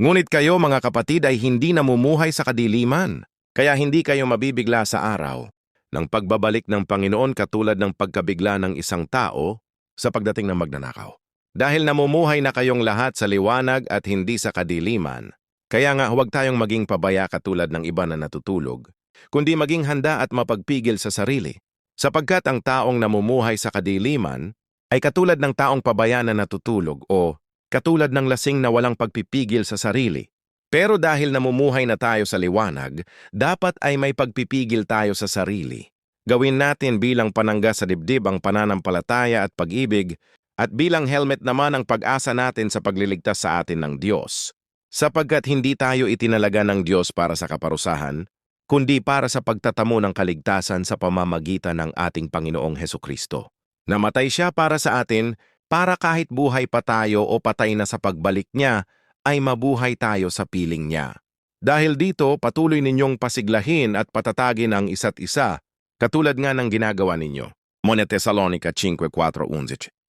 Ngunit kayo mga kapatid ay hindi namumuhay sa kadiliman, kaya hindi kayo mabibigla sa araw ng pagbabalik ng Panginoon katulad ng pagkabigla ng isang tao sa pagdating ng magnanakaw. Dahil namumuhay na kayong lahat sa liwanag at hindi sa kadiliman, kaya nga huwag tayong maging pabaya katulad ng iba na natutulog, kundi maging handa at mapagpigil sa sarili. Sapagkat ang taong namumuhay sa kadiliman ay katulad ng taong pabaya na natutulog o katulad ng lasing na walang pagpipigil sa sarili. Pero dahil namumuhay na tayo sa liwanag, dapat ay may pagpipigil tayo sa sarili. Gawin natin bilang panangga sa dibdib ang pananampalataya at pag-ibig, at bilang helmet naman ang pag-asa natin sa pagliligtas sa atin ng Diyos. Sapagkat hindi tayo itinalaga ng Diyos para sa kaparusahan, kundi para sa pagtatamo ng kaligtasan sa pamamagitan ng ating Panginoong Hesukristo. Namatay siya para sa atin, para kahit buhay pa tayo o patay na sa pagbalik niya, ay mabuhay tayo sa piling niya. Dahil dito, patuloy ninyong pasiglahin at patatagin ang isa't isa, katulad nga ng ginagawa ninyo. Una Tesalonica 5:4-11